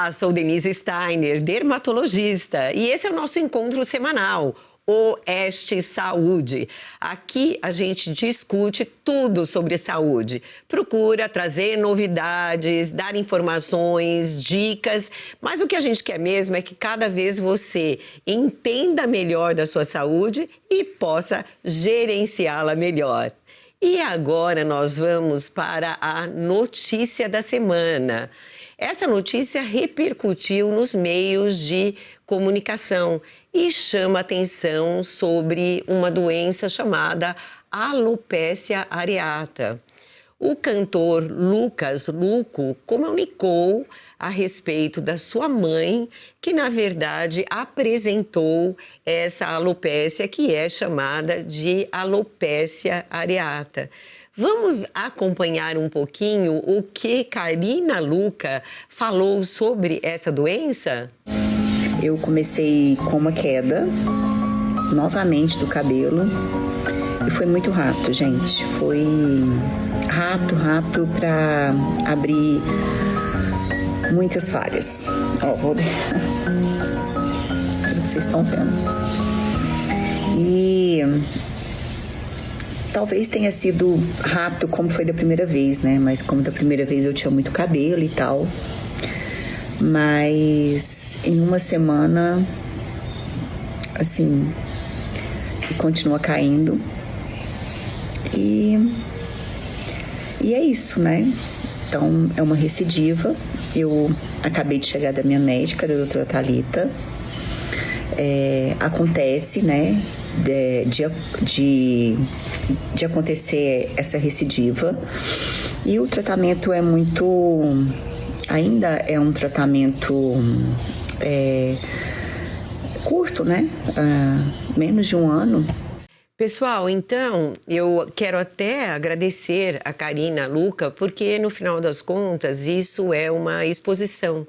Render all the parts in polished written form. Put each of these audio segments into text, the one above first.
Olá, sou Denise Steiner, dermatologista, e esse é o nosso encontro semanal, Oeste Saúde. Aqui a gente discute tudo sobre saúde, procura trazer novidades, dar informações, dicas, mas o que a gente quer mesmo é que cada vez você entenda melhor da sua saúde e possa gerenciá-la melhor. E agora nós vamos para a notícia da semana. Essa notícia repercutiu nos meios de comunicação e chama atenção sobre uma doença chamada alopecia areata. O cantor Lucas Luco comunicou a respeito da sua mãe, que na verdade apresentou essa alopecia que é chamada de alopecia areata. Vamos acompanhar um pouquinho o que Karina Luca falou sobre essa doença? Eu comecei com uma queda, novamente do cabelo, e foi muito rápido, gente. Foi rápido para abrir muitas falhas. Ó, vocês estão vendo. E talvez tenha sido rápido como foi da primeira vez, né? Mas como da primeira vez eu tinha muito cabelo e tal. Mas em uma semana, assim, continua caindo. E é isso, né? Então, é uma recidiva. Eu acabei de chegar da minha médica, da doutora Thalita. Acontece, né? De acontecer essa recidiva. E o tratamento é muito... Ainda é um tratamento curto, né? Menos de um ano. Pessoal, então, eu quero até agradecer a Karina Luca, porque no final das contas isso é uma exposição.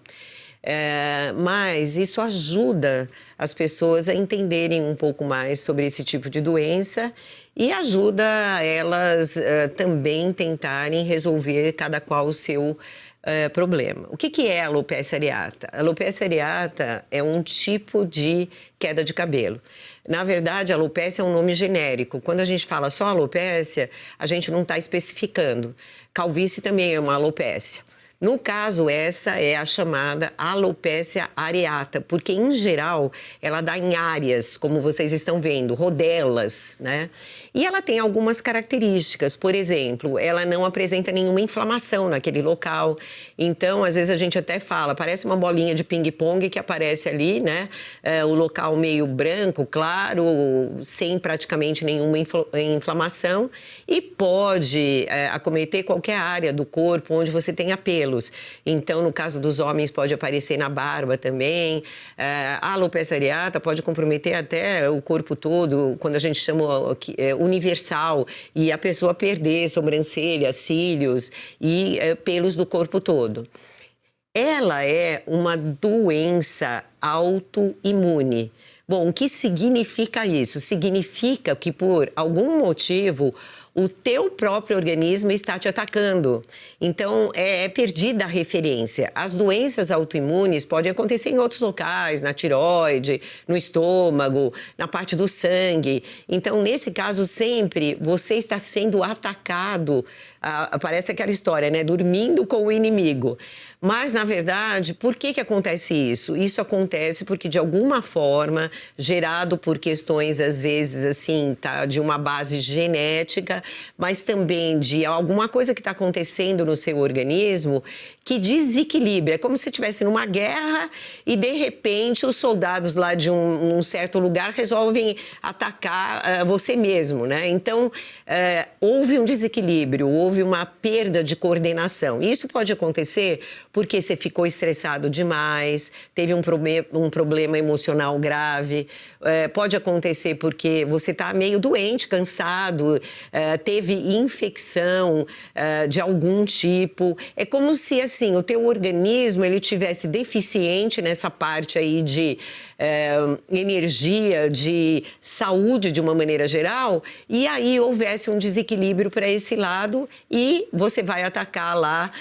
Mas isso ajuda as pessoas a entenderem um pouco mais sobre esse tipo de doença e ajuda elas também tentarem resolver cada qual o seu problema. O que é a alopecia areata? A alopecia areata é um tipo de queda de cabelo. Na verdade, a alopecia é um nome genérico. Quando a gente fala só alopecia, a gente não está especificando. Calvície também é uma alopecia. No caso, essa é a chamada alopecia areata, porque, em geral, ela dá em áreas, como vocês estão vendo, rodelas, né? E ela tem algumas características. Por exemplo, ela não apresenta nenhuma inflamação naquele local. Então, às vezes, a gente até fala, parece uma bolinha de ping-pong que aparece ali, né? O local meio branco, claro, sem praticamente nenhuma inflamação. E pode acometer qualquer área do corpo onde você tenha pelo. Então, no caso dos homens, pode aparecer na barba também. A alopecia areata pode comprometer até o corpo todo, quando a gente chama universal, e a pessoa perder sobrancelhas, cílios e pelos do corpo todo. Ela é uma doença autoimune. Bom, o que significa isso? Significa que, por algum motivo, o teu próprio organismo está te atacando. Então, é perdida a referência. As doenças autoimunes podem acontecer em outros locais, na tireoide, no estômago, na parte do sangue. Então, nesse caso, sempre você está sendo atacado. Parece aquela história, né? Dormindo com o inimigo. Mas, na verdade, por que acontece isso? Isso acontece porque, de alguma forma, gerado por questões, às vezes, assim, tá, de uma base genética, mas também de alguma coisa que está acontecendo no seu organismo que desequilibra. É como se estivesse numa guerra e, de repente, os soldados lá de um certo lugar resolvem atacar você mesmo, né? Então, houve um desequilíbrio, houve uma perda de coordenação. Isso pode acontecer porque você ficou estressado demais, teve um problema emocional grave, pode acontecer porque você está meio doente, cansado, teve infecção de algum tipo. É como se, assim, o teu organismo ele tivesse deficiente nessa parte aí de energia, de saúde de uma maneira geral, e aí houvesse um desequilíbrio para esse lado e você vai atacar lá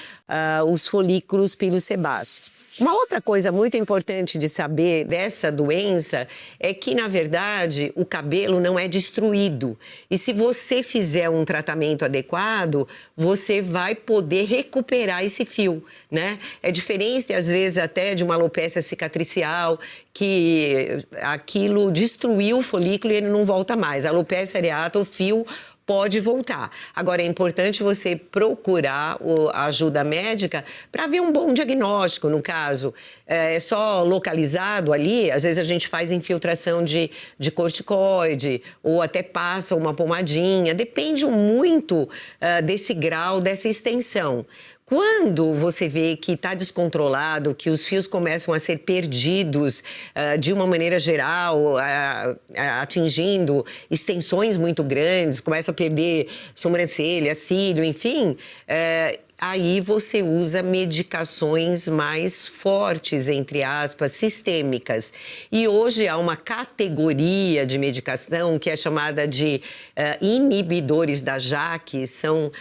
os folículos pilosebáceos. Uma outra coisa muito importante de saber dessa doença é que, na verdade, o cabelo não é destruído. E se você fizer um tratamento adequado, você vai poder recuperar esse fio, né? É diferente, às vezes, até de uma alopecia cicatricial, que aquilo destruiu o folículo e ele não volta mais. A alopecia areata, o fio pode voltar. Agora, é importante você procurar a ajuda médica para ver um bom diagnóstico, no caso. É só localizado ali, às vezes a gente faz infiltração de corticoide ou até passa uma pomadinha. Depende muito desse grau, dessa extensão. Quando você vê que está descontrolado, que os fios começam a ser perdidos de uma maneira geral, atingindo extensões muito grandes, começa a perder sobrancelha, cílio, enfim, aí você usa medicações mais fortes, entre aspas, sistêmicas. E hoje há uma categoria de medicação que é chamada de inibidores da JAK, são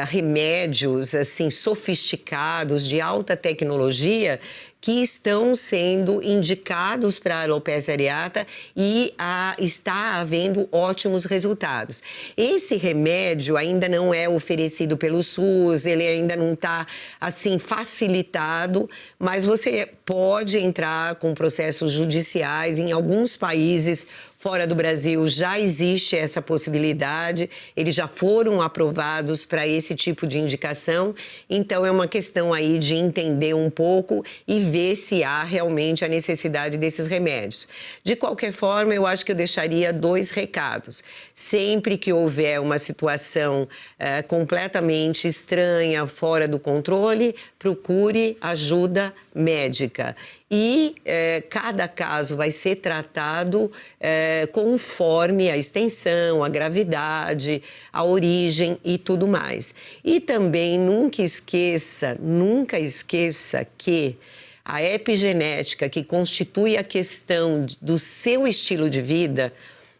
remédios assim, sofisticados, de alta tecnologia, que estão sendo indicados para a alopecia areata e está havendo ótimos resultados. Esse remédio ainda não é oferecido pelo SUS, ele ainda não está assim facilitado, mas você pode entrar com processos judiciais. Em alguns países fora do Brasil já existe essa possibilidade, eles já foram aprovados para esse tipo de indicação, então é uma questão aí de entender um pouco e ver se há realmente a necessidade desses remédios. De qualquer forma, eu acho que eu deixaria 2 recados. Sempre que houver uma situação completamente estranha, fora do controle, procure ajuda médica. E cada caso vai ser tratado conforme a extensão, a gravidade, a origem e tudo mais. E também nunca esqueça que a epigenética, que constitui a questão do seu estilo de vida,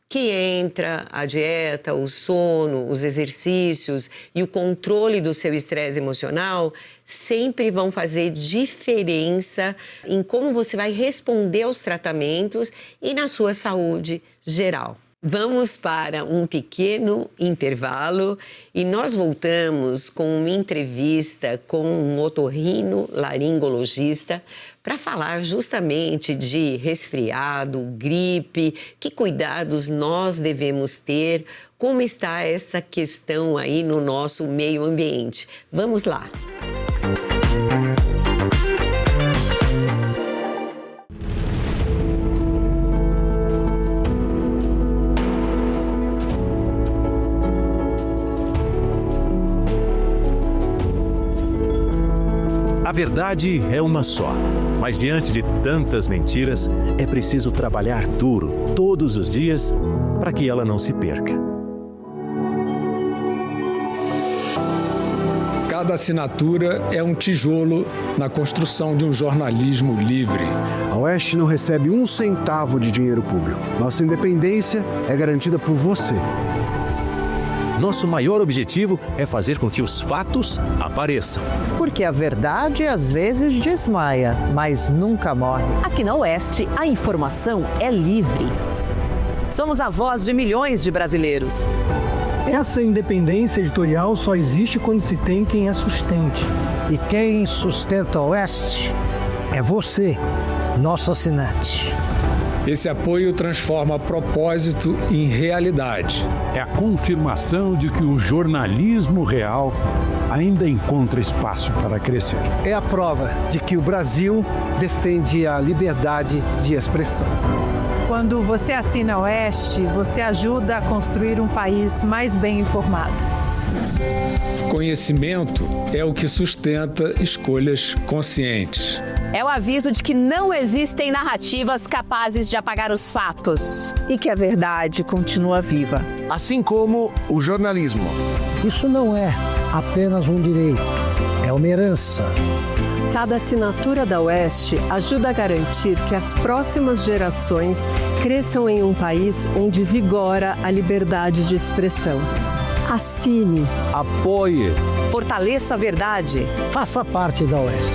que entra a dieta, o sono, os exercícios e o controle do seu estresse emocional, sempre vão fazer diferença em como você vai responder aos tratamentos e na sua saúde geral. Vamos para um pequeno intervalo e nós voltamos com uma entrevista com um otorrinolaringologista para falar justamente de resfriado, gripe, que cuidados nós devemos ter, como está essa questão aí no nosso meio ambiente. Vamos lá! A verdade é uma só, mas diante de tantas mentiras, é preciso trabalhar duro todos os dias para que ela não se perca. Cada assinatura é um tijolo na construção de um jornalismo livre. A Oeste não recebe 1 centavo de dinheiro público. Nossa independência é garantida por você. Nosso maior objetivo é fazer com que os fatos apareçam. Porque a verdade às vezes desmaia, mas nunca morre. Aqui na Oeste, a informação é livre. Somos a voz de milhões de brasileiros. Essa independência editorial só existe quando se tem quem a sustente. E quem sustenta a Oeste é você, nosso assinante. Esse apoio transforma propósito em realidade. É a confirmação de que o jornalismo real ainda encontra espaço para crescer. É a prova de que o Brasil defende a liberdade de expressão. Quando você assina a Oeste, você ajuda a construir um país mais bem informado. Conhecimento é o que sustenta escolhas conscientes. É o aviso de que não existem narrativas capazes de apagar os fatos. E que a verdade continua viva. Assim como o jornalismo. Isso não é apenas um direito, é uma herança. Cada assinatura da Oeste ajuda a garantir que as próximas gerações cresçam em um país onde vigora a liberdade de expressão. Assine. Apoie. Fortaleça a verdade. Faça parte da Oeste.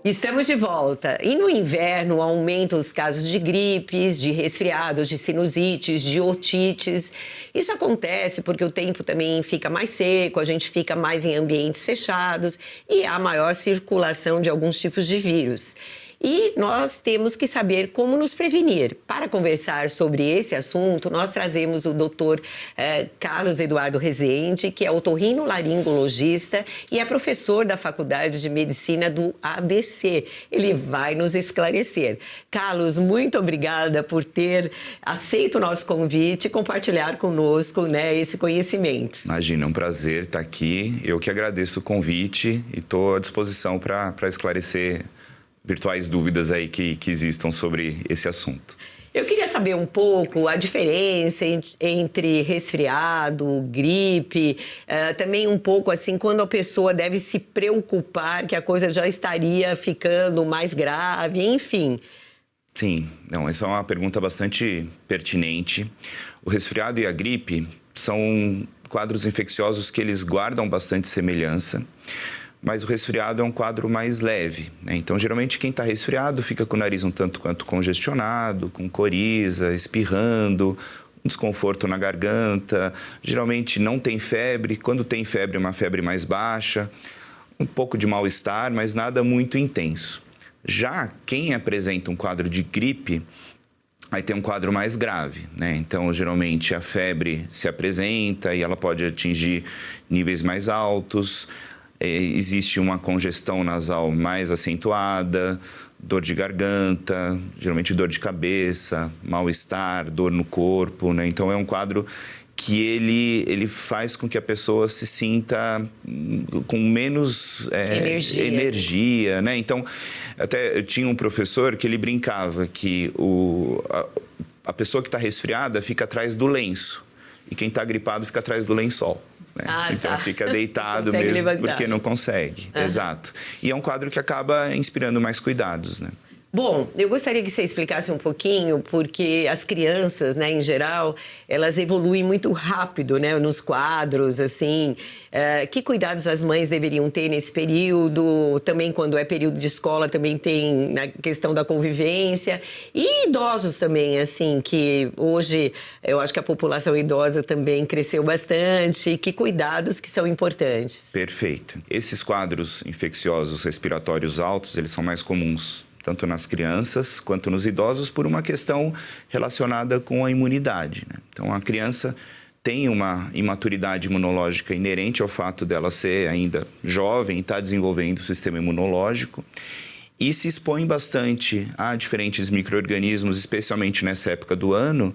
Estamos de volta. E no inverno aumentam os casos de gripes, de resfriados, de sinusites, de otites. Isso acontece porque o tempo também fica mais seco, a gente fica mais em ambientes fechados e há maior circulação de alguns tipos de vírus. E nós temos que saber como nos prevenir. Para conversar sobre esse assunto, nós trazemos o Dr. Carlos Eduardo Rezende, que é otorrinolaringologista e é professor da Faculdade de Medicina do ABC. Ele vai nos esclarecer. Carlos, muito obrigada por ter aceito o nosso convite e compartilhar conosco, né, esse conhecimento. Imagina, é um prazer estar aqui. Eu que agradeço o convite e estou à disposição para esclarecer virtuais dúvidas aí que existam sobre esse assunto. Eu queria saber um pouco a diferença entre resfriado, gripe, também um pouco assim, quando a pessoa deve se preocupar que a coisa já estaria ficando mais grave, enfim. Sim, não, essa é uma pergunta bastante pertinente. O resfriado e a gripe são quadros infecciosos que eles guardam bastante semelhança. Mas o resfriado é um quadro mais leve, né? Então, geralmente, quem está resfriado fica com o nariz um tanto quanto congestionado, com coriza, espirrando, um desconforto na garganta. Geralmente não tem febre. Quando tem febre, é uma febre mais baixa. Um pouco de mal-estar, mas nada muito intenso. Já quem apresenta um quadro de gripe, aí tem um quadro mais grave, né? Então, geralmente, a febre se apresenta e ela pode atingir níveis mais altos. Existe uma congestão nasal mais acentuada, dor de garganta, geralmente dor de cabeça, mal-estar, dor no corpo, né? Então, é um quadro que ele faz com que a pessoa se sinta com menos energia, né? Então, até eu tinha um professor que ele brincava que a pessoa que está resfriada fica atrás do lenço e quem está gripado fica atrás do lençol. Né? Então fica deitado mesmo levantar. Porque não consegue. Exato. E é um quadro que acaba inspirando mais cuidados, né? Bom, eu gostaria que você explicasse um pouquinho, porque as crianças, né, em geral, elas evoluem muito rápido, né, nos quadros, assim. Que cuidados as mães deveriam ter nesse período? Também quando é período de escola, também tem a questão da convivência. E idosos também, assim, que hoje eu acho que a população idosa também cresceu bastante. Que cuidados que são importantes? Perfeito. Esses quadros infecciosos respiratórios altos, eles são mais comuns tanto nas crianças quanto nos idosos, por uma questão relacionada com a imunidade, né? Então, a criança tem uma imaturidade imunológica inerente ao fato dela ser ainda jovem e estar desenvolvendo o sistema imunológico e se expõe bastante a diferentes micro-organismos, especialmente nessa época do ano,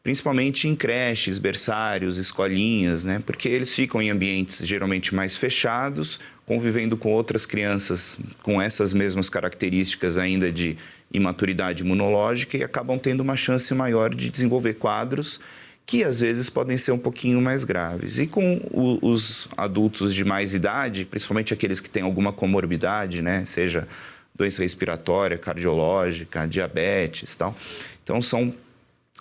principalmente em creches, berçários, escolinhas, né? Porque eles ficam em ambientes geralmente mais fechados, convivendo com outras crianças com essas mesmas características ainda de imaturidade imunológica e acabam tendo uma chance maior de desenvolver quadros que às vezes podem ser um pouquinho mais graves. E com os adultos de mais idade, principalmente aqueles que têm alguma comorbidade, né? Seja doença respiratória, cardiológica, diabetes e tal. Então, são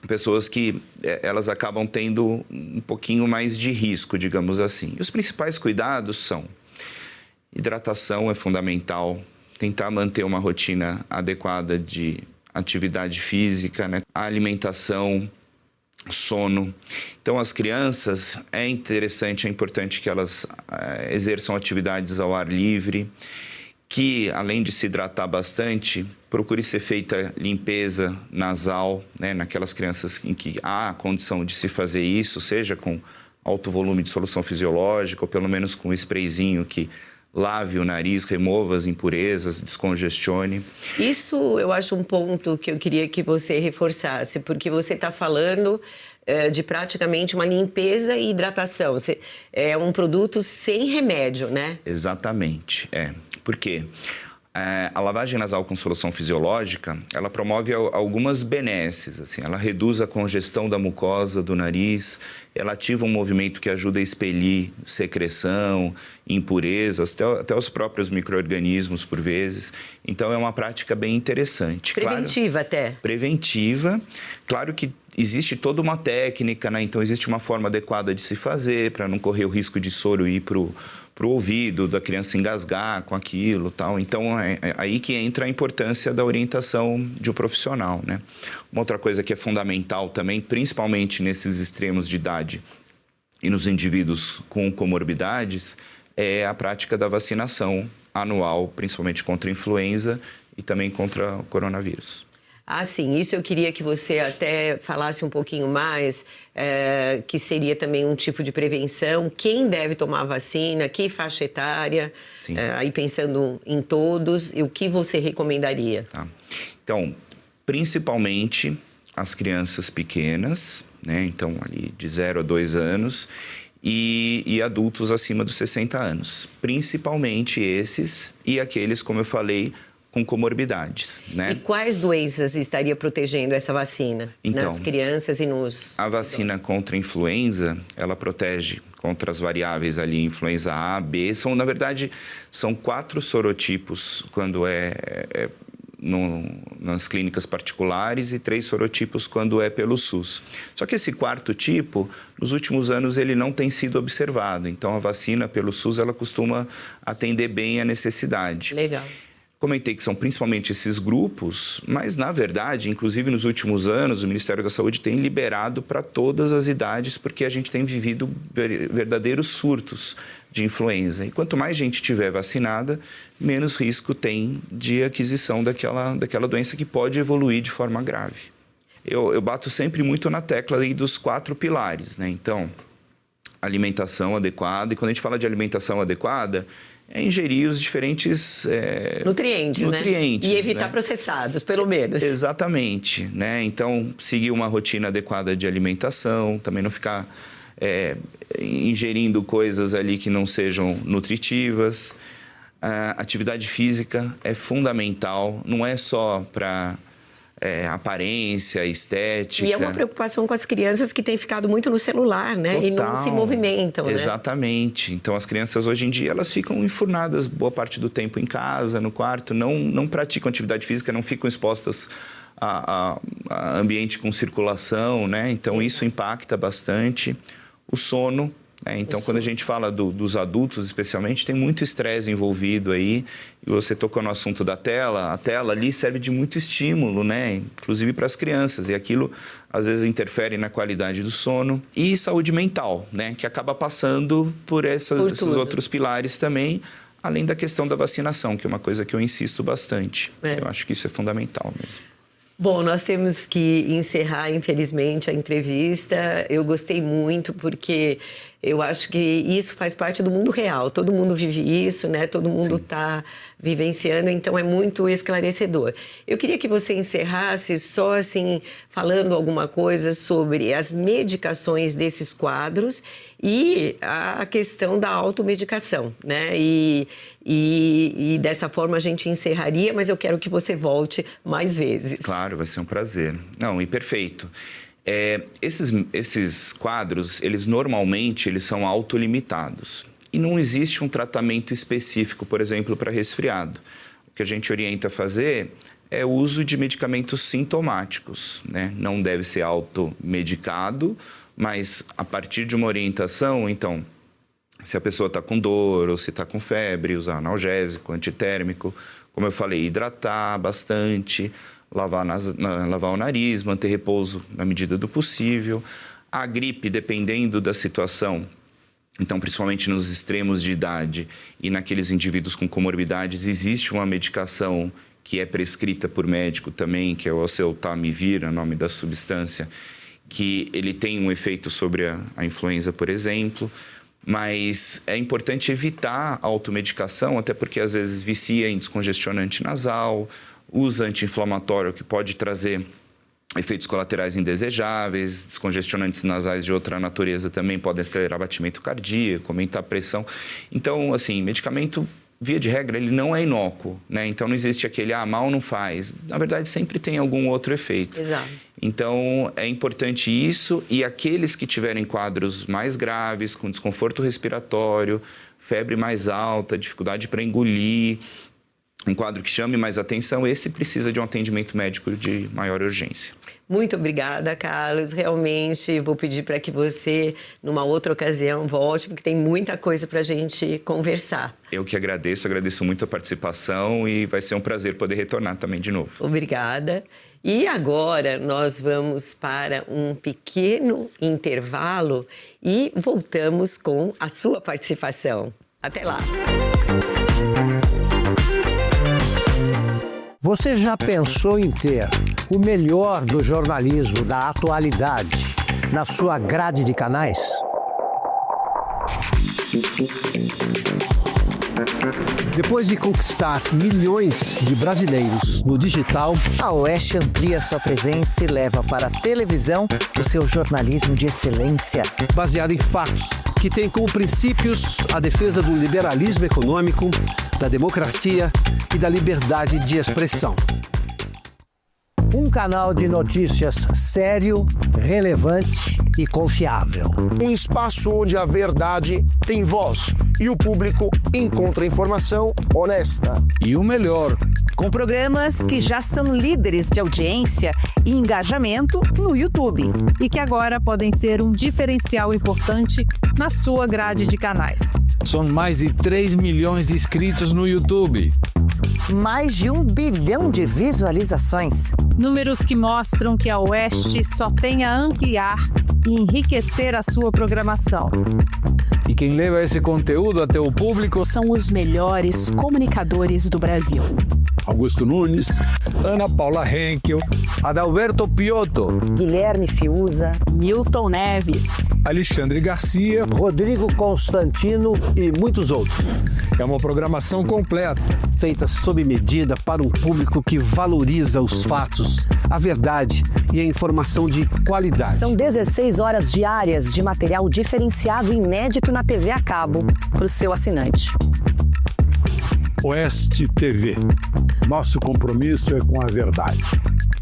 pessoas que elas acabam tendo um pouquinho mais de risco, digamos assim. E os principais cuidados são: hidratação é fundamental, tentar manter uma rotina adequada de atividade física, né? A alimentação, sono. Então, as crianças, é interessante, é importante que elas exerçam atividades ao ar livre, que, além de se hidratar bastante, procure ser feita limpeza nasal, né? Naquelas crianças em que há a condição de se fazer isso, seja com alto volume de solução fisiológica ou pelo menos com um sprayzinho que lave o nariz, remova as impurezas, descongestione. Isso eu acho um ponto que eu queria que você reforçasse, porque você está falando de praticamente uma limpeza e hidratação. É um produto sem remédio, né? Exatamente, Por quê? A lavagem nasal com solução fisiológica, ela promove algumas benesses, assim, ela reduz a congestão da mucosa do nariz, ela ativa um movimento que ajuda a expelir secreção, impurezas, até os próprios micro-organismos por vezes. Então, é uma prática bem interessante. Preventiva até. Preventiva. Claro que existe toda uma técnica, né? Então, existe uma forma adequada de se fazer para não correr o risco de soro ir para o ouvido, da criança engasgar com aquilo, tal. Então, é aí que entra a importância da orientação de um profissional, né? Uma outra coisa que é fundamental também, principalmente nesses extremos de idade e nos indivíduos com comorbidades, é a prática da vacinação anual, principalmente contra a influenza e também contra o coronavírus. Ah, sim, isso eu queria que você até falasse um pouquinho mais, que seria também um tipo de prevenção. Quem deve tomar a vacina, que faixa etária, aí pensando em todos, e o que você recomendaria? Tá. Então, principalmente as crianças pequenas, né? Então, ali de 0 a 2 anos, e adultos acima dos 60 anos. Principalmente esses e aqueles, como eu falei, com comorbidades, né? E quais doenças estaria protegendo essa vacina nas crianças e nos... A vacina contra a influenza, ela protege contra as variáveis ali, influenza A, B. Na verdade, são 4 sorotipos quando nas clínicas particulares e 3 sorotipos quando é pelo SUS. Só que esse 4º tipo, nos últimos anos, ele não tem sido observado. Então, a vacina pelo SUS, ela costuma atender bem a necessidade. Legal. Comentei que são principalmente esses grupos, mas, na verdade, inclusive nos últimos anos, o Ministério da Saúde tem liberado para todas as idades, porque a gente tem vivido verdadeiros surtos de influenza. E quanto mais gente tiver vacinada, menos risco tem de aquisição daquela doença que pode evoluir de forma grave. Eu bato sempre muito na tecla aí dos 4 pilares, né? Então, alimentação adequada. E quando a gente fala de alimentação adequada, é ingerir os diferentes nutrientes, né? E evitar, né, processados, pelo menos. Exatamente, né? Então, seguir uma rotina adequada de alimentação, também não ficar ingerindo coisas ali que não sejam nutritivas. A atividade física é fundamental, não é só para aparência, estética. E é uma preocupação com as crianças que têm ficado muito no celular, né? Total. E não se movimentam, né? Exatamente. Então, as crianças hoje em dia, elas ficam enfurnadas boa parte do tempo em casa, no quarto, não praticam atividade física, não ficam expostas a ambiente com circulação, né? Então, isso impacta bastante. O sono, né? Então, quando a gente fala dos adultos, especialmente, tem muito estresse envolvido aí. E você tocou no assunto da tela. A tela ali serve de muito estímulo, né? Inclusive para as crianças. E aquilo, às vezes, interfere na qualidade do sono. E saúde mental, né? Que acaba passando por esses outros pilares também. Além da questão da vacinação, que é uma coisa que eu insisto bastante. Eu acho que isso é fundamental mesmo. Bom, nós temos que encerrar, infelizmente, a entrevista. Eu gostei muito porque eu acho que isso faz parte do mundo real. Todo mundo vive isso, né? Todo mundo está vivenciando, então é muito esclarecedor. Eu queria que você encerrasse só assim, falando alguma coisa sobre as medicações desses quadros e a questão da automedicação, né? E dessa forma a gente encerraria, mas eu quero que você volte mais vezes. Claro, vai ser um prazer. Não, e perfeito. Esses quadros, eles normalmente são autolimitados. E não existe um tratamento específico, por exemplo, para resfriado. O que a gente orienta a fazer é o uso de medicamentos sintomáticos, né? Não deve ser automedicado, mas a partir de uma orientação, então, se a pessoa está com dor ou se está com febre, usar analgésico, antitérmico, como eu falei, hidratar bastante, lavar o nariz, manter repouso na medida do possível. A gripe, dependendo da situação, então, principalmente nos extremos de idade e naqueles indivíduos com comorbidades, existe uma medicação que é prescrita por médico também, que é o oseltamivir, é o nome da substância, que ele tem um efeito sobre a influenza, por exemplo. Mas é importante evitar a automedicação, até porque às vezes vicia em descongestionante nasal, usa anti-inflamatório que pode trazer efeitos colaterais indesejáveis, descongestionantes nasais de outra natureza também podem acelerar batimento cardíaco, aumentar a pressão. Então, assim, medicamento via de regra, ele não é inócuo, né? Então, não existe aquele, mal não faz. Na verdade, sempre tem algum outro efeito. Exato. Então, é importante isso, e aqueles que tiverem quadros mais graves, com desconforto respiratório, febre mais alta, dificuldade para engolir, um quadro que chame mais atenção, esse precisa de um atendimento médico de maior urgência. Muito obrigada, Carlos. Realmente vou pedir para que você, numa outra ocasião, volte, porque tem muita coisa para a gente conversar. Eu que agradeço muito a participação e vai ser um prazer poder retornar também de novo. Obrigada. E agora nós vamos para um pequeno intervalo e voltamos com a sua participação. Até lá! Você já pensou em ter o melhor do jornalismo da atualidade na sua grade de canais? Depois de conquistar milhões de brasileiros no digital, a Oeste amplia sua presença e leva para a televisão o seu jornalismo de excelência. Baseado em fatos, que tem como princípios a defesa do liberalismo econômico, da democracia e da liberdade de expressão. Um canal de notícias sério, relevante e confiável. Um espaço onde a verdade tem voz e o público encontra informação honesta. E o melhor, com programas que já são líderes de audiência e engajamento no YouTube. E que agora podem ser um diferencial importante na sua grade de canais. São mais de 3 milhões de inscritos no YouTube. Mais de 1 bilhão de visualizações. Números que mostram que a Oeste só tem a ampliar e enriquecer a sua programação. E quem leva esse conteúdo até o público são os melhores comunicadores do Brasil. Augusto Nunes, Ana Paula Henkel, Adalberto Piotto, Guilherme Fiuza, Milton Neves, Alexandre Garcia, Rodrigo Constantino e muitos outros. É uma programação completa, feita sob medida para um público que valoriza os fatos, a verdade e a informação de qualidade. São 16 horas diárias de material diferenciado e inédito na TV a cabo para o seu assinante. Oeste TV. Nosso compromisso é com a verdade.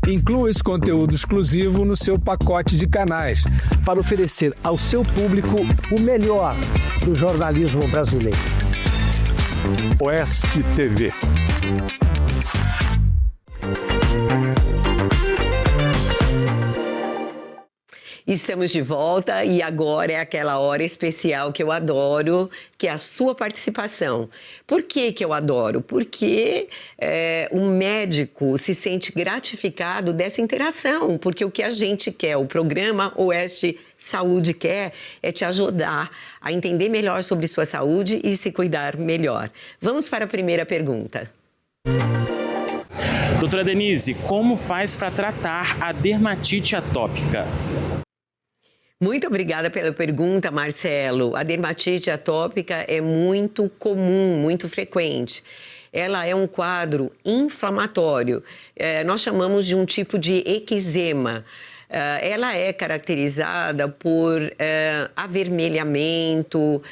Inclua esse conteúdo exclusivo no seu pacote de canais, para oferecer ao seu público o melhor do jornalismo brasileiro. Oeste TV. Estamos de volta e agora é aquela hora especial que eu adoro, que é a sua participação. Por que eu adoro? Porque o médico se sente gratificado dessa interação, porque o que a gente quer, o programa Oeste Saúde quer, é te ajudar a entender melhor sobre sua saúde e se cuidar melhor. Vamos para a primeira pergunta. Doutora Denise, como faz para tratar a dermatite atópica? Muito obrigada pela pergunta, Marcelo. A dermatite atópica é muito comum, muito frequente. Ela é um quadro inflamatório. Nós chamamos de um tipo de eczema. Ela é caracterizada por avermelhamento,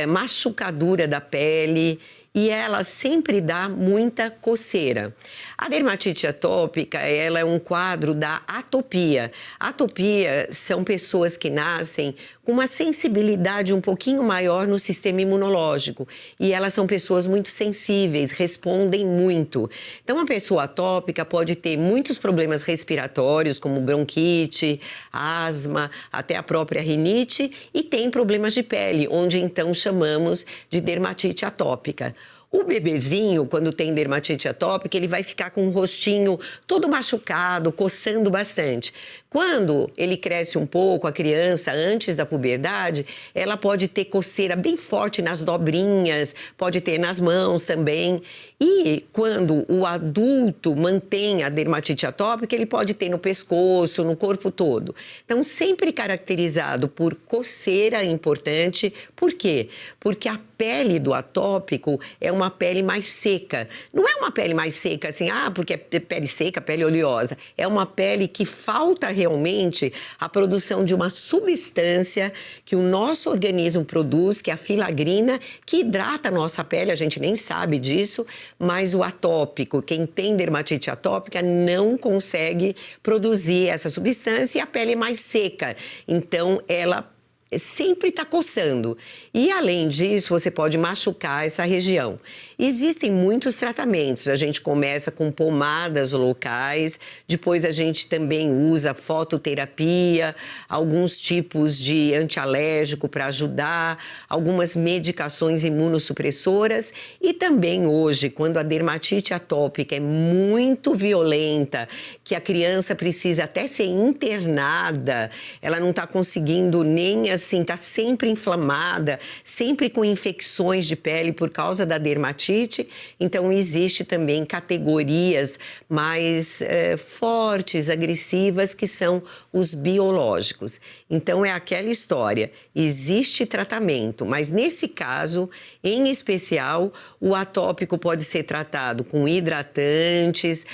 machucadura da pele, e ela sempre dá muita coceira. A dermatite atópica, ela é um quadro da atopia. Atopia são pessoas que nascem com uma sensibilidade um pouquinho maior no sistema imunológico. E elas são pessoas muito sensíveis, respondem muito. Então, a pessoa atópica pode ter muitos problemas respiratórios, como bronquite, asma, até a própria rinite, e tem problemas de pele, onde então chamamos de dermatite atópica. O bebezinho, quando tem dermatite atópica, ele vai ficar com o rostinho todo machucado, coçando bastante. Quando ele cresce um pouco, a criança, antes da puberdade, ela pode ter coceira bem forte nas dobrinhas, pode ter nas mãos também. E quando o adulto mantém a dermatite atópica, ele pode ter no pescoço, no corpo todo. Então, sempre caracterizado por coceira importante. Por quê? Porque a pele do atópico é uma pele mais seca. Não é uma pele mais seca assim, porque é pele seca, pele oleosa. É uma pele que falta realmente a produção de uma substância que o nosso organismo produz, que é a filagrina, que hidrata a nossa pele, a gente nem sabe disso, mas o atópico, quem tem dermatite atópica, não consegue produzir essa substância e a pele é mais seca. Então, ela sempre está coçando. E, além disso, você pode machucar essa região. Existem muitos tratamentos. A gente começa com pomadas locais, depois a gente também usa fototerapia, alguns tipos de antialérgico para ajudar, algumas medicações imunossupressoras e também hoje, quando a dermatite atópica é muito violenta, que a criança precisa até ser internada, ela não está conseguindo nem assim, está sempre inflamada, sempre com infecções de pele por causa da dermatite. Então, existe também categorias mais fortes, agressivas, que são os biológicos. Então, é aquela história, existe tratamento, mas nesse caso, em especial, o atópico pode ser tratado com hidratantes,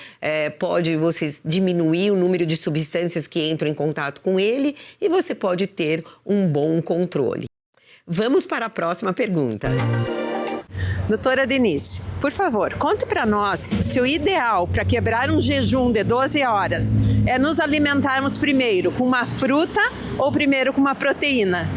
pode você diminuir o número de substâncias que entram em contato com ele e você pode ter um bom controle. Vamos para a próxima pergunta. Doutora Denise, por favor, conte para nós se o ideal para quebrar um jejum de 12 horas é nos alimentarmos primeiro com uma fruta ou primeiro com uma proteína.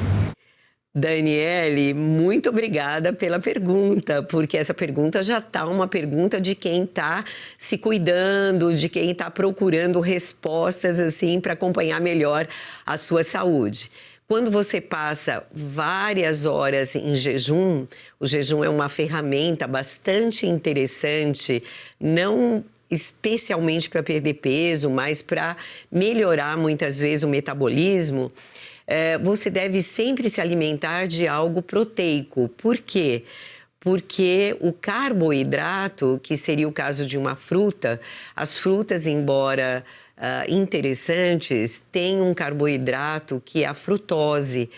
Daniele, muito obrigada pela pergunta, porque essa pergunta já está uma pergunta de quem está se cuidando, de quem está procurando respostas assim para acompanhar melhor a sua saúde. Quando você passa várias horas em jejum, o jejum é uma ferramenta bastante interessante, não especialmente para perder peso, mas para melhorar muitas vezes o metabolismo. Você deve sempre se alimentar de algo proteico. Por quê? Porque o carboidrato, que seria o caso de uma fruta, as frutas, embora interessantes, têm um carboidrato que é a frutose.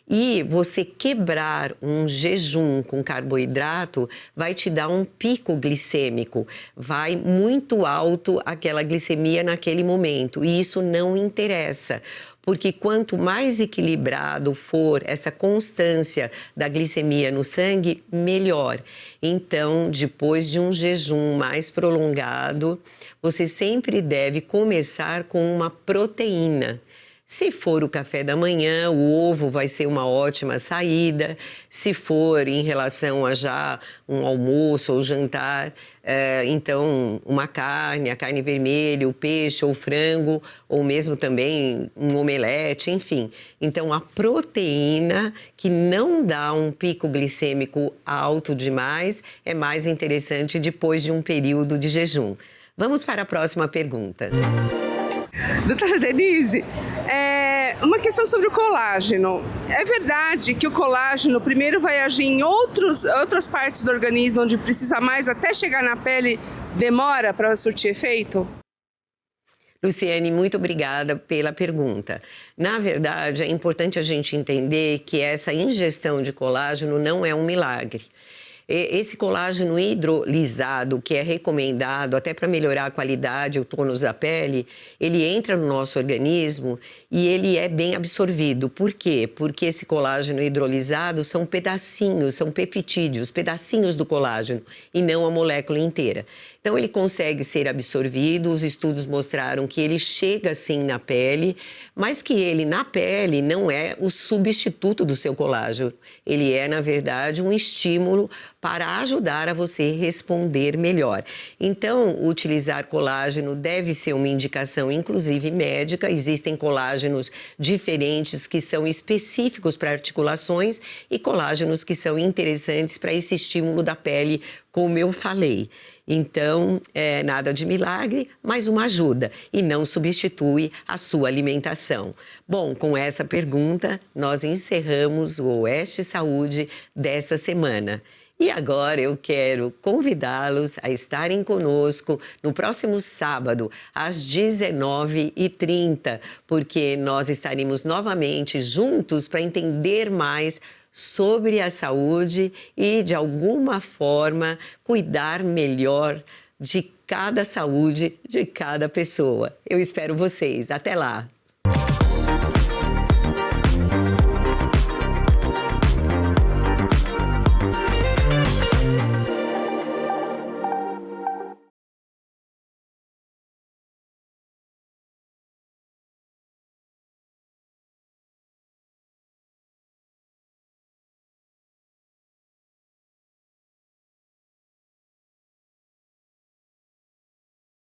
E você quebrar um jejum com carboidrato vai te dar um pico glicêmico, vai muito alto aquela glicemia naquele momento, e isso não interessa. Porque quanto mais equilibrado for essa constância da glicemia no sangue, melhor. Então, depois de um jejum mais prolongado, você sempre deve começar com uma proteína. Se for o café da manhã, o ovo vai ser uma ótima saída. Se for em relação a já um almoço ou jantar, então uma carne, a carne vermelha, o peixe ou o frango, ou mesmo também um omelete, enfim. Então, a proteína que não dá um pico glicêmico alto demais é mais interessante depois de um período de jejum. Vamos para a próxima pergunta. Doutora Denise, uma questão sobre o colágeno. É verdade que o colágeno primeiro vai agir em outras partes do organismo onde precisa mais até chegar na pele, demora para surtir efeito? Luciane, muito obrigada pela pergunta. Na verdade, é importante a gente entender que essa ingestão de colágeno não é um milagre. Esse colágeno hidrolisado, que é recomendado até para melhorar a qualidade e o tônus da pele, ele entra no nosso organismo e ele é bem absorvido. Por quê? Porque esse colágeno hidrolisado são pedacinhos, são peptídeos, pedacinhos do colágeno e não a molécula inteira. Então, ele consegue ser absorvido, os estudos mostraram que ele chega sim na pele, mas que ele na pele não é o substituto do seu colágeno. Ele é, na verdade, um estímulo para ajudar a você responder melhor. Então, utilizar colágeno deve ser uma indicação, inclusive médica. Existem colágenos diferentes que são específicos para articulações e colágenos que são interessantes para esse estímulo da pele, como eu falei. Então, nada de milagre, mas uma ajuda e não substitui a sua alimentação. Bom, com essa pergunta, nós encerramos o Oeste Saúde dessa semana. E agora eu quero convidá-los a estarem conosco no próximo sábado, às 19h30, porque nós estaremos novamente juntos para entender mais sobre a saúde e, de alguma forma, cuidar melhor de cada saúde de cada pessoa. Eu espero vocês. Até lá!